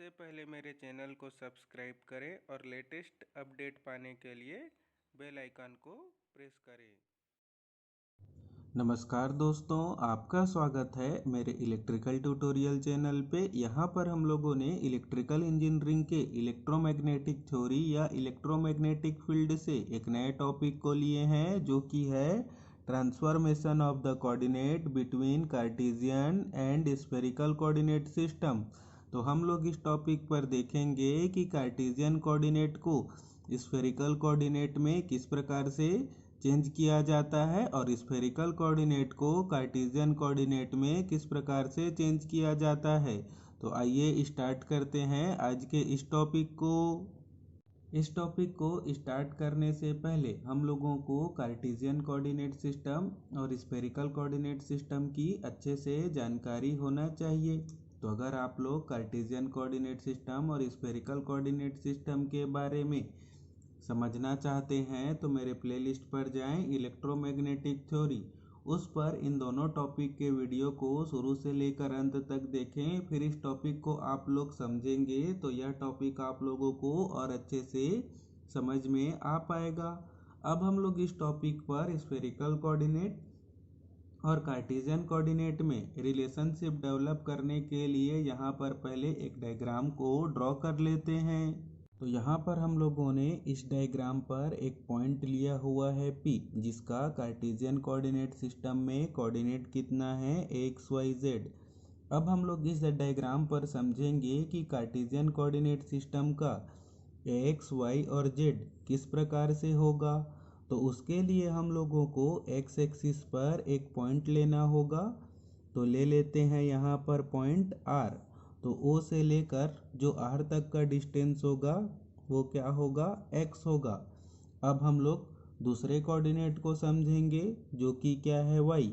सबसे पहले मेरे चैनल को सब्सक्राइब करें और लेटेस्ट अपडेट पाने के लिए बेल आइकन को प्रेस करें। नमस्कार दोस्तों, आपका स्वागत है मेरे इलेक्ट्रिकल ट्यूटोरियल चैनल पे। यहाँ पर हम लोगों ने इलेक्ट्रिकल इंजीनियरिंग के इलेक्ट्रोमैग्नेटिक थ्योरी या इलेक्ट्रोमैग्नेटिक फील्ड से एक नए टॉपिक को लिए हैं, जो कि है transformation of the coordinate between Cartesian and spherical coordinate system. तो हम लोग इस टॉपिक पर देखेंगे कि कार्टेशियन कोऑर्डिनेट को स्फेरिकल कोऑर्डिनेट में किस प्रकार से चेंज किया जाता है और स्फेरिकल कोऑर्डिनेट को कार्टेशियन कोऑर्डिनेट में किस प्रकार से चेंज किया जाता है। तो आइए स्टार्ट करते हैं आज के इस टॉपिक को। इस टॉपिक को स्टार्ट करने से पहले हम लोगों को कार्टेशियन कोऑर्डिनेट सिस्टम और स्फेरिकल कोऑर्डिनेट सिस्टम की अच्छे से जानकारी होना चाहिए। तो अगर आप लोग कार्टेशियन कोऑर्डिनेट सिस्टम और स्फेरिकल कोऑर्डिनेट सिस्टम के बारे में समझना चाहते हैं तो मेरे प्लेलिस्ट पर जाएं, इलेक्ट्रोमैग्नेटिक थ्योरी। उस पर इन दोनों टॉपिक के वीडियो को शुरू से लेकर अंत तक देखें। फिर इस टॉपिक को आप लोग समझेंगे तो यह टॉपिक आप लोगों को और अच्छे से समझ में आ पाएगा। अब हम लोग इस टॉपिक पर स्फेरिकल कोऑर्डिनेट और कार्टेशियन कोऑर्डिनेट में रिलेशनशिप डेवलप करने के लिए यहाँ पर पहले एक डायग्राम को ड्रॉ कर लेते हैं। तो यहाँ पर हम लोगों ने इस डायग्राम पर एक पॉइंट लिया हुआ है P, जिसका कार्टेशियन कोऑर्डिनेट सिस्टम में कोऑर्डिनेट कितना है XYZ। अब हम लोग इस डायग्राम पर समझेंगे कि कार्टेशियन कोऑर्डिनेट सिस्टम का X, Y और Z किस प्रकार से होगा। तो उसके लिए हम लोगों को X एक्सिस पर एक पॉइंट लेना होगा। तो ले लेते हैं यहाँ पर पॉइंट R। तो O से लेकर जो R तक का डिस्टेंस होगा वो क्या होगा, X होगा। अब हम लोग दूसरे कोऑर्डिनेट को समझेंगे, जो कि क्या है Y।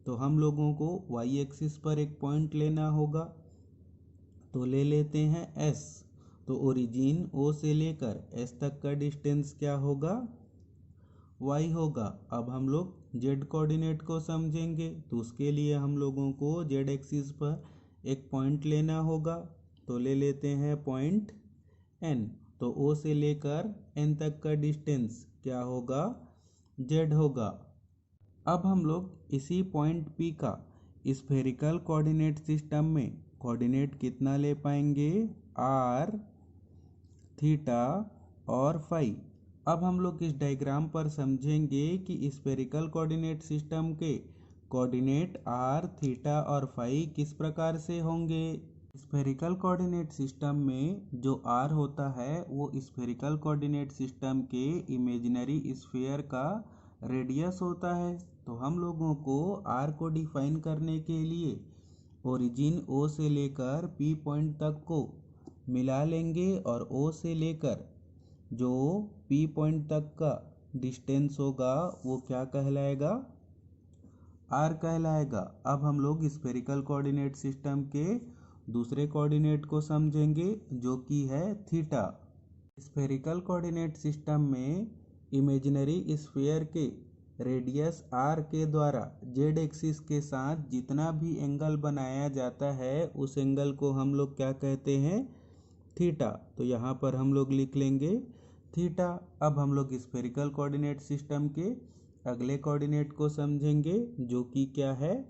तो हम लोगों को Y एक्सिस पर एक पॉइंट लेना होगा। तो ले लेते हैं S। तो ओरिजिन O से लेकर S तक का डिस्टेंस क्या होगा, Y होगा। अब हम लोग Z कोऑर्डिनेट को समझेंगे, तो उसके लिए हम लोगों को Z एक्सिस पर एक पॉइंट लेना होगा। तो ले लेते हैं पॉइंट N। तो O से लेकर N तक का डिस्टेंस क्या होगा, Z होगा। अब हम लोग इसी पॉइंट P का स्फेरिकल कोऑर्डिनेट सिस्टम में कोऑर्डिनेट कितना ले पाएंगे, R, थीटा और फाई। अब हम लोग इस डायग्राम पर समझेंगे कि स्फेरिकल कोऑर्डिनेट सिस्टम के कोऑर्डिनेट R, थीटा और फाई किस प्रकार से होंगे। स्फेरिकल कोऑर्डिनेट सिस्टम में जो R होता है वो स्फेरिकल कोऑर्डिनेट सिस्टम के इमेजिनरी स्फीयर का रेडियस होता है। तो हम लोगों को R को डिफाइन करने के लिए ओरिजिन O से लेकर P पॉइंट तक को मिला लेंगे और O से लेकर जो P पॉइंट तक का डिस्टेंस होगा वो क्या कहलाएगा, R कहलाएगा। अब हम लोग स्फेरिकल कोऑर्डिनेट सिस्टम के दूसरे कोऑर्डिनेट को समझेंगे, जो कि है थीटा। स्फेरिकल कोऑर्डिनेट सिस्टम में इमेजिनरी स्फीयर के रेडियस R के द्वारा Z एक्सिस के साथ जितना भी एंगल बनाया जाता है उस एंगल को हम लोग क्या कहते हैं, थीटा। तो यहाँ पर हम लोग लिख लेंगे थीटा। अब हम लोग स्फेरिकल कोऑर्डिनेट सिस्टम के अगले कोऑर्डिनेट को समझेंगे, जो कि क्या है,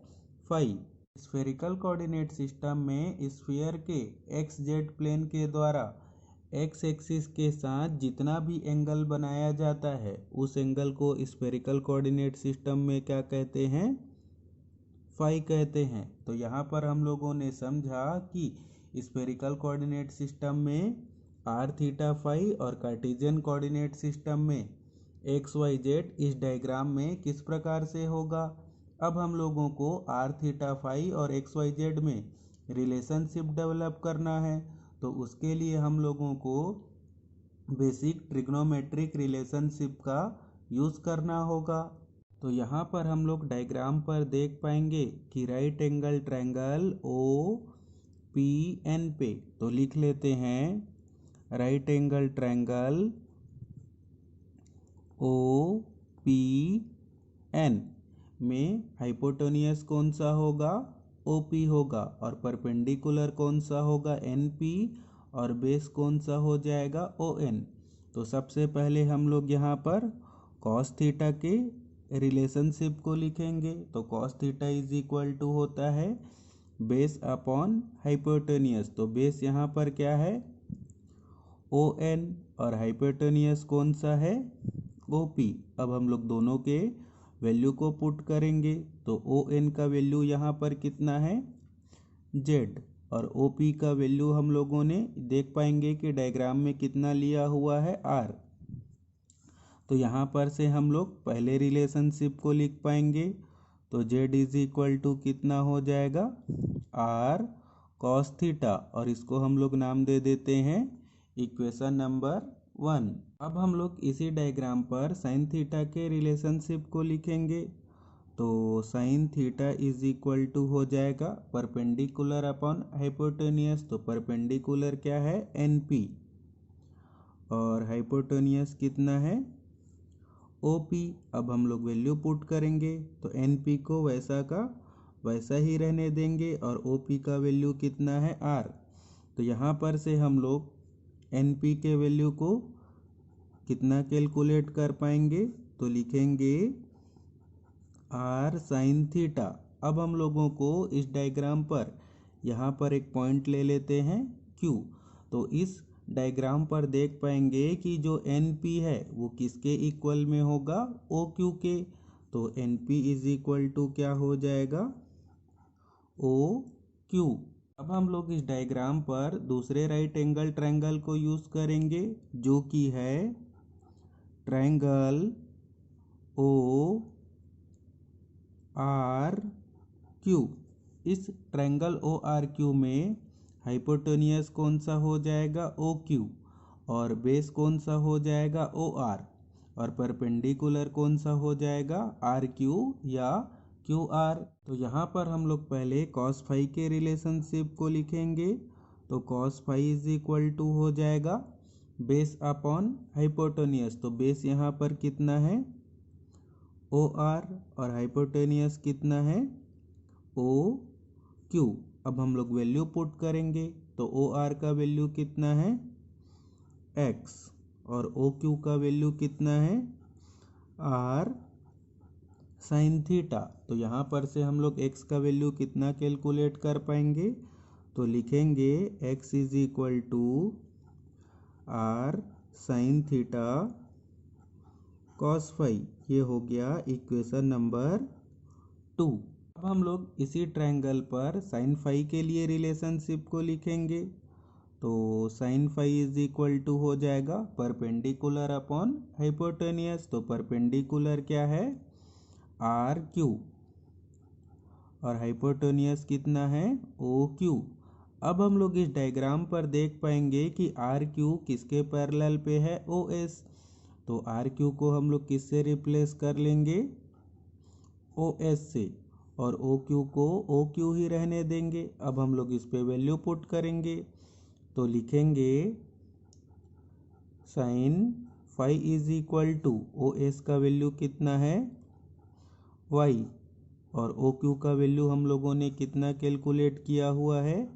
फाई। स्फेरिकल कोऑर्डिनेट सिस्टम में स्फीयर के XZ प्लेन के द्वारा X एक्सिस के साथ जितना भी एंगल बनाया जाता है उस एंगल को स्फेरिकल कोऑर्डिनेट सिस्टम में क्या कहते हैं, फाई कहते हैं। तो यहाँ पर हम लोगों ने समझा कि स्फेरिकल कोऑर्डिनेट सिस्टम में R, थीटा, फाई और कार्टेशियन कोऑर्डिनेट सिस्टम में XYZ इस डायग्राम में किस प्रकार से होगा। अब हम लोगों को R, थीटा, फाई और XYZ में रिलेशनशिप डेवलप करना है। तो उसके लिए हम लोगों को बेसिक ट्रिग्नोमेट्रिक रिलेशनशिप का यूज़ करना होगा। तो यहाँ पर हम लोग डायग्राम पर देख पाएंगे कि राइट एंगल ट्रायंगल OPN पे, तो लिख लेते हैं राइट एंगल ट्रायंगल OPN में हाइपोटेन्यूस कौन सा होगा, OP होगा, और परपेंडिकुलर कौन सा होगा, NP, और बेस कौन सा हो जाएगा ON। तो सबसे पहले हम लोग यहाँ पर कॉस थीटा के रिलेशनशिप को लिखेंगे। तो cos theta is equal to होता है बेस अपॉन हाइपोटेनियस। तो बेस यहाँ पर क्या है ON और हाइपोटेनियस कौन सा है OP। अब हम लोग दोनों के वैल्यू को पुट करेंगे। तो ON का वैल्यू यहाँ पर कितना है Z और OP का वैल्यू हम लोगों ने देख पाएंगे कि डायग्राम में कितना लिया हुआ है R। तो यहाँ पर से हम लोग पहले रिलेशनशिप को लिख पाएंगे। तो Z इज इक्वल टू कितना हो जाएगा R cos थीटा और इसको हम लोग नाम दे देते हैं इक्वेशन नंबर 1। अब हम लोग इसी डायग्राम पर साइन थीटा के रिलेशनशिप को लिखेंगे। तो sine theta is equal to हो जाएगा परपेंडिकुलर अपॉन हाइपोटेनियस। तो परपेंडिकुलर क्या है NP और हाइपोटेनियस कितना है OP। अब हम लोग वैल्यू पुट करेंगे। तो NP को वैसा का वैसा ही रहने देंगे और OP का वैल्यू कितना है R। तो यहाँ पर से हम लोग NP के वैल्यू को कितना कैलकुलेट कर पाएंगे। तो लिखेंगे R साइन थीटा। अब हम लोगों को इस डायग्राम पर यहाँ पर एक पॉइंट ले लेते हैं Q। तो इस डायग्राम पर देख पाएंगे कि जो NP है वो किसके इक्वल में होगा OQ के। तो NP इज इक्वल टू क्या हो जाएगा OQ। अब हम लोग इस डायग्राम पर दूसरे राइट एंगल ट्रायंगल को यूज करेंगे जो कि है ट्रायंगल ORQ। इस ट्रायंगल ORQ में हाइपोटेनियस कौन सा हो जाएगा OQ और बेस कौन सा हो जाएगा OR और परपेंडिकुलर कौन सा हो जाएगा RQ या QR। तो यहाँ पर हम लोग पहले cos फाई के रिलेशनशिप को लिखेंगे। तो cos phi is equal to हो जाएगा बेस अपॉन हाइपोटेनियस। तो बेस यहाँ पर कितना है OR और हाइपोटेनियस कितना है OQ। अब हम लोग वैल्यू पुट करेंगे। तो OR का वैल्यू कितना है X और OQ का वैल्यू कितना है R साइन थीटा। तो यहाँ पर से हम लोग X का वैल्यू कितना कैलकुलेट कर पाएंगे। तो लिखेंगे X is equal to R sine theta cos phi. ये हो गया इक्वेशन नंबर 2। अब हम लोग इसी ट्रायंगल पर साइन फाई के लिए रिलेशनशिप को लिखेंगे। तो sine phi is equal to हो जाएगा परपेंडिकुलर अपॉन हाइपोटेनियस। तो परपेंडिकुलर क्या है RQ और हाइपोटेनियस कितना है OQ। अब हम लोग इस डायग्राम पर देख पाएंगे कि RQ किसके पैरेलल पे है OS। तो RQ को हम लोग किससे रिप्लेस कर लेंगे OS से और OQ को OQ ही रहने देंगे। अब हम लोग इस पे वैल्यू पुट करेंगे। तो लिखेंगे sine phi is equal to OS का वैल्यू कितना है Y और OQ का वैल्यू हम लोगों ने कितना कैलकुलेट किया हुआ है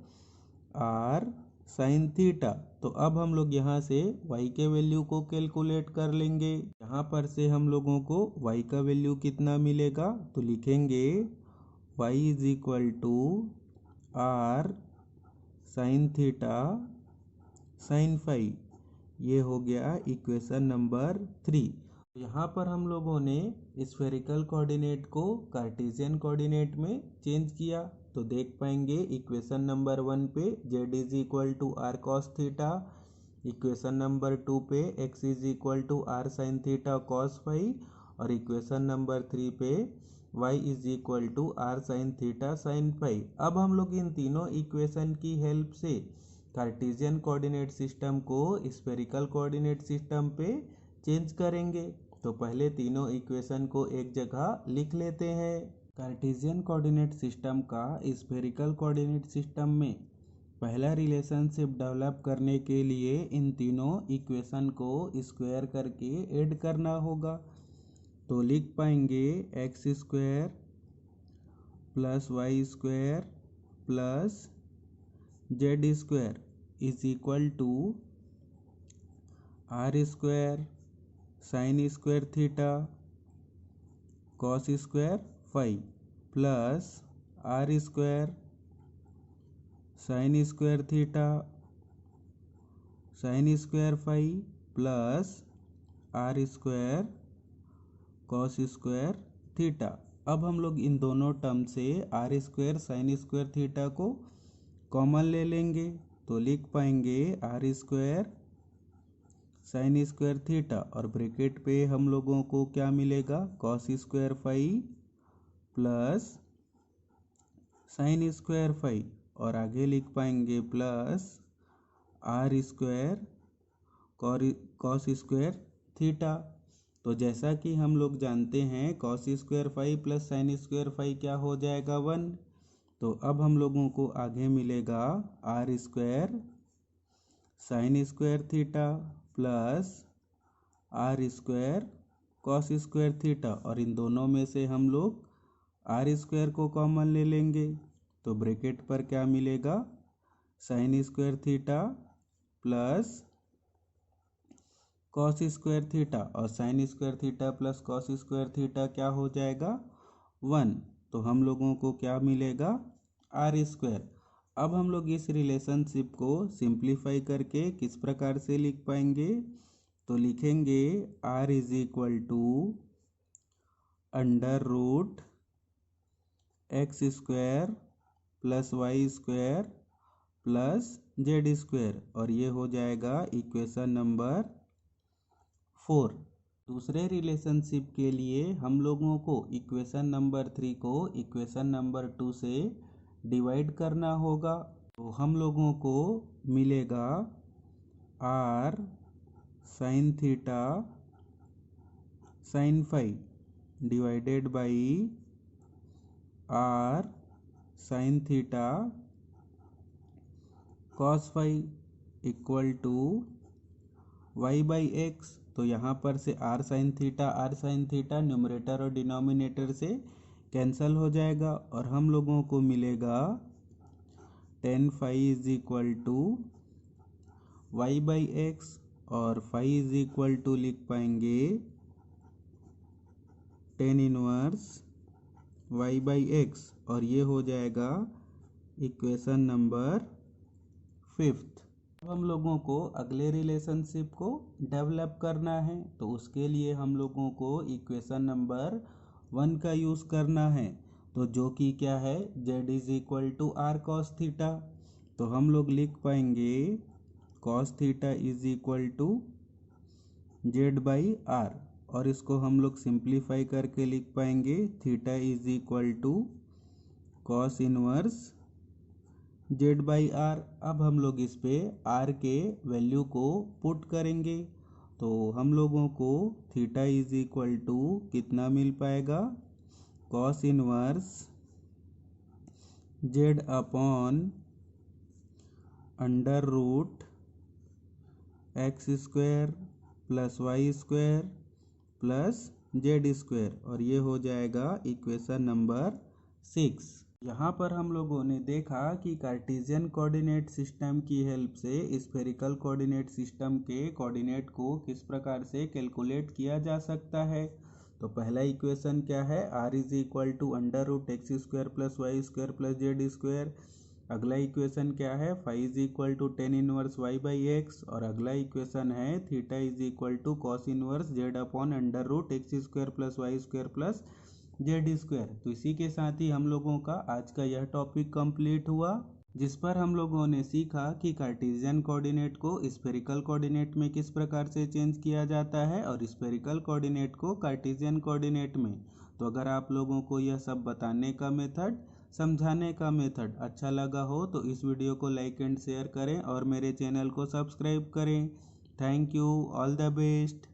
R साइन थीटा। तो अब हम लोग यहाँ से Y के वैल्यू को कैलकुलेट कर लेंगे। यहाँ पर से हम लोगों को Y का वैल्यू कितना मिलेगा। तो लिखेंगे Y is equal to R sine theta sine phi. ये हो गया इक्वेशन नंबर 3। यहाँ पर हम लोगों ने स्फेरिकल कोऑर्डिनेट को कार्टेशियन कोऑर्डिनेट में चेंज किया। तो देख पाएंगे इक्वेशन नंबर 1 पे Z is equal to R cos theta, equation number 2 पे X is equal to R sine theta cos phi और इक्वेशन नंबर 3 पे Y is equal to R sine theta sine phi. अब हम लोग इन तीनों equation की हेल्प से कार्टेशियन कोऑर्डिनेट सिस्टम को स्फेरिकल कोऑर्डिनेट सिस्टम पे चेंज करेंगे। तो पहले तीनों इक्वेशन को एक जगह लिख लेते हैं। कार्टेशियन कोऑर्डिनेट सिस्टम का स्फेरिकल कोऑर्डिनेट सिस्टम में पहला रिलेशनशिप डेवलप करने के लिए इन तीनों इक्वेशन को स्क्वायर करके ऐड करना होगा। तो लिख पाएंगे X square plus Y square plus Z square is equal to R square sine square theta cos square phi plus R square sine square theta sine square phi plus R square cos square theta. अब हम लोग इन दोनों term से R square sine square theta को common ले लेंगे तो लिख पाएंगे R square sine square theta और ब्रैकेट पे हम लोगों को क्या मिलेगा cos square phi plus sine square phi और आगे लिख पाएंगे plus R square cos square theta. तो जैसा कि हम लोग जानते हैं cos square phi plus sine square phi क्या हो जाएगा 1। तो अब हम लोगों को आगे मिलेगा R square sine square theta plus R square cos square theta और इन दोनों में से हम लोग आर स्क्वायर को कॉमन ले लेंगे तो ब्रैकेट पर क्या मिलेगा sine square theta plus cos square theta और sine square theta plus cos square theta क्या हो जाएगा 1। तो हम लोगों को क्या मिलेगा आर स्क्वायर। अब हम लोग इस रिलेशनशिप को सिंप्लीफाई करके किस प्रकार से लिख पाएंगे तो लिखेंगे R is equal to under root X square plus Y square plus Z square और ये हो जाएगा इक्वेशन नंबर 4। दूसरे रिलेशनशिप के लिए हम लोगों को इक्वेशन नंबर 3 को इक्वेशन नंबर 2 से डिवाइड करना होगा तो हम लोगों को मिलेगा R sine theta sine phi divided by R sine theta cos phi equal to Y by X. तो यहाँ पर से आर साइन थीटा न्यूमरेटर और डिनोमिनेटर से कैंसल हो जाएगा और हम लोगों को मिलेगा tan phi is equal to Y by X और फाई इज इक्वल टू लिख पाएंगे tan inverse Y by X और ये हो जाएगा इक्वेशन नंबर 5। अब हम लोगों को अगले रिलेशनशिप को डेवलप करना है तो उसके लिए हम लोगों को इक्वेशन नंबर 1 का यूज़ करना है तो जो कि क्या है z is equal to R cos theta. तो हम लोग लिख पाएंगे cos theta is equal to Z by R और इसको हम लोग सिंप्लीफाई करके लिख पाएंगे theta is equal to cos inverse Z by R. अब हम लोग इस पे आर के वैल्यू को पुट करेंगे तो हम लोगों को थीटा इज इक्वल टू कितना मिल पाएगा cos inverse Z upon under root X square plus Y square plus Z square और ये हो जाएगा इक्वेशन नंबर 6। यहाँ पर हम लोगों ने देखा कि कार्टेशियन कोऑर्डिनेट सिस्टम की हेल्प से स्फेरिकल कोऑर्डिनेट सिस्टम के कोऑर्डिनेट को किस प्रकार से कैलकुलेट किया जा सकता है। तो पहला इक्वेशन क्या है R is equal to under root X square plus Y square plus Z square. अगला इक्वेशन क्या है phi is equal to tan inverse Y by X और अगला इक्वेशन है theta is equal to cos inverse Z upon under root X square plus Y square plus Z square. तो इसी के साथ ही हम लोगों का आज का यह टॉपिक कंप्लीट हुआ जिस पर हम लोगों ने सीखा कि कार्टेशियन कोऑर्डिनेट को स्फेरिकल कोऑर्डिनेट में किस प्रकार से चेंज किया जाता है और स्फेरिकल कोऑर्डिनेट को कार्टेशियन कोऑर्डिनेट में। तो अगर आप लोगों को यह सब बताने का मेथड समझाने का मेथड अच्छा लगा हो तो इस वीडियो को लाइक एंड शेयर करें और मेरे चैनल को सब्सक्राइब करें। Thank you, all the best.